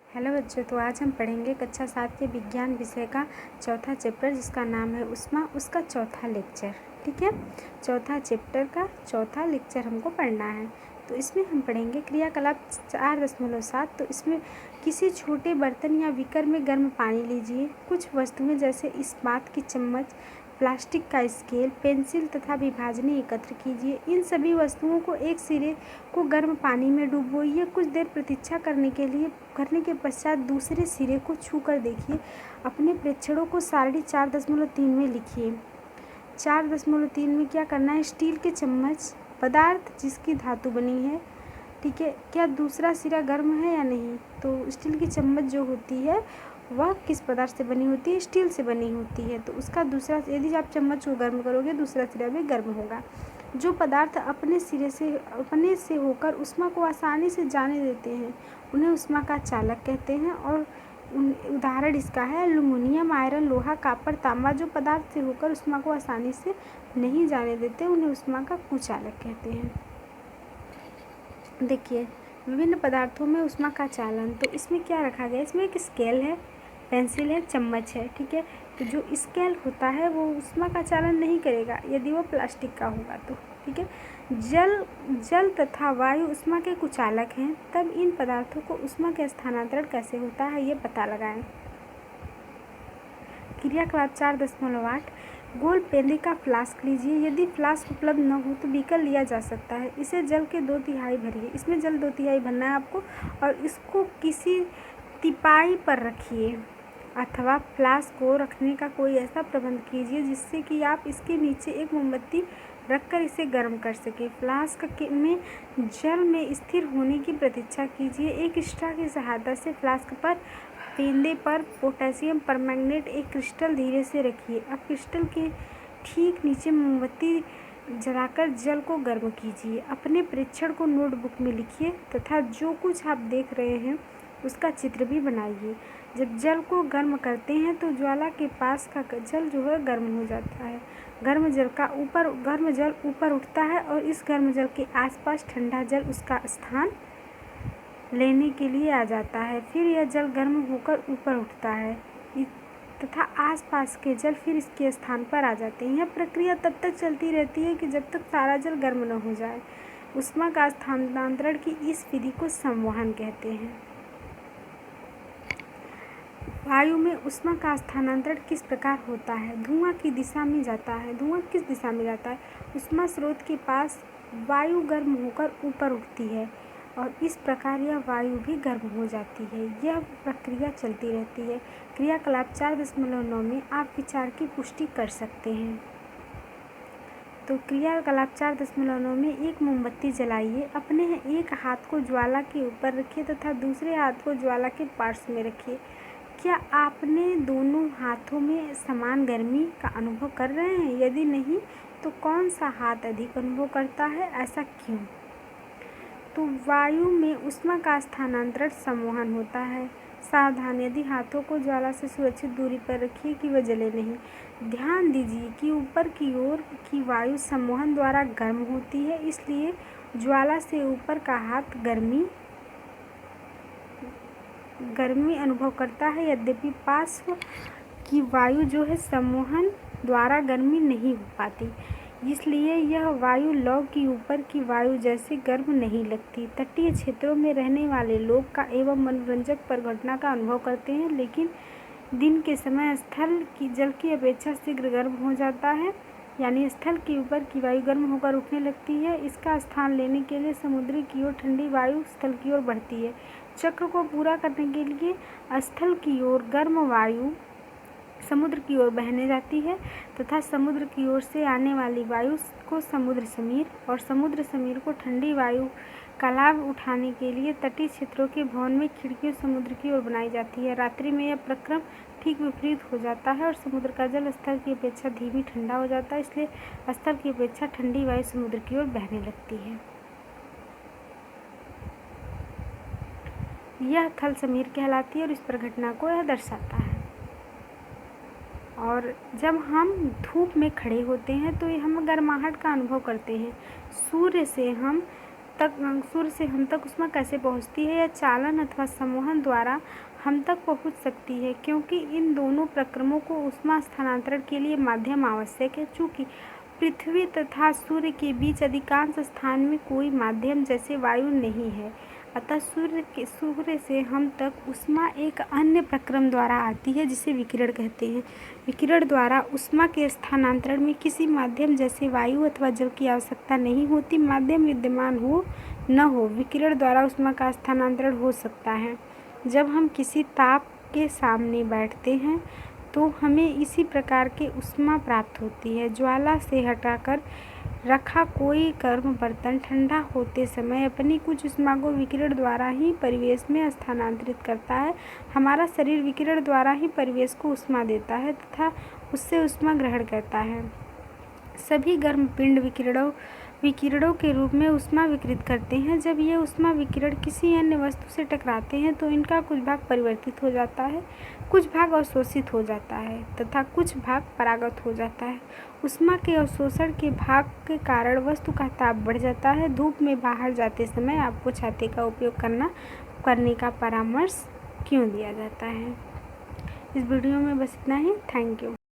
Hello बच्चों, तो आज हम पढ़ेंगे कक्षा 7 के विज्ञान विषय का चौथा चैप्टर जिसका नाम है ऊष्मा, उसका चौथा लेक्चर। ठीक है, चौथा चैप्टर का चौथा लेक्चर हमको पढ़ना है। तो इसमें हम पढ़ेंगे क्रियाकलाप 4.7। तो इसमें किसी छोटे बर्तन या बीकर में गर्म पानी लीजिए। कुछ वस्तुएं जैसे इस्पात की चम्मच, प्लास्टिक का स्केल, पेंसिल तथा विभाजनी एकत्र कीजिए। इन सभी वस्तुओं को एक सिरे को गर्म पानी में डुबोइए। कुछ देर प्रतीक्षा करने के पश्चात दूसरे सिरे को छू कर देखिए। अपने प्रेक्षणों को सारणी 4.3 में लिखिए। 4.3 में क्या करना है? स्टील के चम्मच, पदार्थ जिसकी धातु बनी है। ठीक है, क्या दूसरा सिरा गर्म है या नहीं? तो स्टील की चम्मच जो होती है वह किस पदार्थ से बनी होती है? स्टील से बनी होती है। तो उसका दूसरा, यदि आप चम्मच को गर्म करोगे दूसरा सिरा भी गर्म होगा। जो पदार्थ अपने से होकर ऊष्मा को आसानी से जाने देते हैं उन्हें ऊष्मा का चालक कहते हैं। और उदाहरण इसका है एल्युमिनियम, आयरन, लोहा, कॉपर, तांबा। जो पदार्थ से होकर ऊष्मा को आसानी से नहीं जाने देते उन्हें ऊष्मा का कुचालक कहते हैं। देखिए, विभिन्न पदार्थों में ऊष्मा का चालन। तो इसमें क्या रखा गया? इसमें एक स्केल है, पेंसिल है, चम्मच है। ठीक है, तो जो स्केल होता है वो ऊष्मा का चालन नहीं करेगा यदि वो प्लास्टिक का होगा तो। ठीक है, जल तथा वायु ऊष्मा के कुचालक हैं। तब इन पदार्थों को ऊष्मा के स्थानांतरण कैसे होता है ये पता लगाएं। क्रियाकलाप 4.8 गोल पेंदे का फ्लास्क लीजिए। यदि फ्लास्क उपलब्ध न हो तो बीकर लिया जा सकता है। इसे जल के 2/3 भरिए। इसमें जल 2/3 भरना है आपको और इसको किसी तिपाई पर रखिए अथवा फ्लास्क को रखने का कोई ऐसा प्रबंध कीजिए जिससे कि आप इसके नीचे एक मोमबत्ती रखकर इसे गर्म कर सके। फ्लास्क में जल में स्थिर होने की प्रतीक्षा कीजिए। एक स्ट्रा की सहायता से फ्लास्क पर पेंदे पर पोटेशियम परमैंगनेट एक क्रिस्टल धीरे से रखिए। अब क्रिस्टल के ठीक नीचे मोमबत्ती जलाकर जल को गर्म कीजिए। अपने प्रेक्षण को नोटबुक में लिखिए तथा जो कुछ आप देख रहे हैं उसका चित्र भी बनाइए। जब जल को गर्म करते हैं तो ज्वाला के पास का जल जो है गर्म हो जाता है। गर्म जल ऊपर उठता है और इस गर्म जल के आसपास ठंडा जल उसका स्थान लेने के लिए आ जाता है। फिर यह जल गर्म होकर ऊपर उठता है तथा आसपास के जल फिर इसके स्थान पर आ जाते हैं। यह प्रक्रिया तब तक चलती रहती है कि जब तक सारा जल गर्म न हो जाए। ऊष्मा का स्थानांतरण की इस विधि को संवहन कहते हैं। वायु में ऊष्मा का स्थानांतरण किस प्रकार होता है? धुआं की दिशा में जाता है। धुआं किस दिशा में जाता है? ऊष्मा स्रोत के पास वायु गर्म होकर ऊपर उठती है और इस प्रकार यह वायु भी गर्म हो जाती है। यह प्रक्रिया चलती रहती है। क्रियाकलाप 4.9 में आप विचार की पुष्टि कर सकते हैं। तो क्रियाकलाप 4.9 में एक मोमबत्ती जलाइए। अपने एक हाथ को ज्वाला के ऊपर रखिए तथा दूसरे हाथ को ज्वाला के पार्श्व में रखिए। क्या आपने दोनों हाथों में समान गर्मी का अनुभव कर रहे हैं? यदि नहीं तो कौन सा हाथ अधिक अनुभव करता है? ऐसा क्यों? तो वायु में ऊष्मा का स्थानांतरण संवहन होता है। सावधान, यदि हाथों को ज्वाला से सुरक्षित दूरी पर रखिए कि वह जले नहीं। ध्यान दीजिए कि ऊपर की ओर की वायु संवहन द्वारा गर्म होती है, इसलिए ज्वाला से ऊपर का हाथ गर्मी अनुभव करता है। यद्यपि पार्श्व की वायु जो है संवहन द्वारा गर्मी नहीं हो पाती, इसलिए यह वायु लौ की ऊपर की वायु जैसे गर्म नहीं लगती। तटीय क्षेत्रों में रहने वाले लोग का एवं मनोरंजक परिघटना का अनुभव करते हैं, लेकिन दिन के समय स्थल की जल की अपेक्षा शीघ्र गर्म हो जाता है, यानी स्थल के ऊपर की वायु गर्म होकर उठने लगती है। इसका स्थान लेने के लिए समुद्र की ओर ठंडी वायु स्थल की ओर बढ़ती है। चक्र को पूरा करने के लिए स्थल की ओर गर्म वायु समुद्र की ओर बहने जाती है तथा समुद्र की ओर से आने वाली वायु को समुद्र समीर और समुद्र समीर को ठंडी वायु का लाभ उठाने के लिए तटीय क्षेत्रों के भवन में खिड़कियां समुद्र की ओर बनाई जाती है। रात्रि में यह प्रक्रम ठीक विपरीत हो जाता है और समुद्र का जल स्थल की अपेक्षा धीमी ठंडा हो जाता है, इसलिए स्थल की अपेक्षा ठंडी वायु समुद्र की ओर बहने लगती है। यह थल समीर कहलाती है और इस प्रघटना को यह दर्शाता है। और जब हम धूप में खड़े होते हैं तो हम गर्माहट का अनुभव करते हैं। सूर्य से हम सूर्य से हम तक ऊष्मा कैसे पहुँचती है? यह चालन अथवा संवहन द्वारा हम तक पहुँच सकती है, क्योंकि इन दोनों प्रक्रमों को ऊष्मा स्थानांतरण के लिए माध्यम आवश्यक है। चूँकि पृथ्वी तथा सूर्य के बीच अधिकांश स्थान में कोई माध्यम जैसे वायु नहीं है, अतः सूर्य से हम तक ऊष्मा एक अन्य प्रक्रम द्वारा आती है, जिसे विकिरण कहते हैं। विकिरण द्वारा ऊष्मा के स्थानांतरण में किसी माध्यम जैसे वायु अथवा जल की आवश्यकता नहीं होती। माध्यम विद्यमान हो न हो, विकिरण द्वारा ऊष्मा का स्थानांतरण हो सकता है। जब हम किसी ताप के सामने बैठते हैं तो हमें इसी प्रकार के ऊष्मा प्राप्त होती है। ज्वाला से हटाकर रखा कोई गर्म बर्तन ठंडा होते समय अपनी कुछ ऊष्मा को विकिरण द्वारा ही परिवेश में स्थानांतरित करता है। हमारा शरीर विकिरण द्वारा ही परिवेश को ऊष्मा देता है तथा उससे ऊष्मा ग्रहण करता है। सभी गर्म पिंड विकिरणों के रूप में ऊष्मा विकिरित करते हैं। जब ये ऊष्मा विकिरण किसी अन्य वस्तु से टकराते हैं तो इनका कुछ भाग परिवर्तित हो जाता है, कुछ भाग अवशोषित हो जाता है तथा कुछ भाग परागत हो जाता है। ऊष्मा के अवशोषण के भाग के कारण वस्तु का ताप बढ़ जाता है। धूप में बाहर जाते समय आपको छाते का उपयोग करने का परामर्श क्यों दिया जाता है? इस वीडियो में बस इतना ही। Thank you.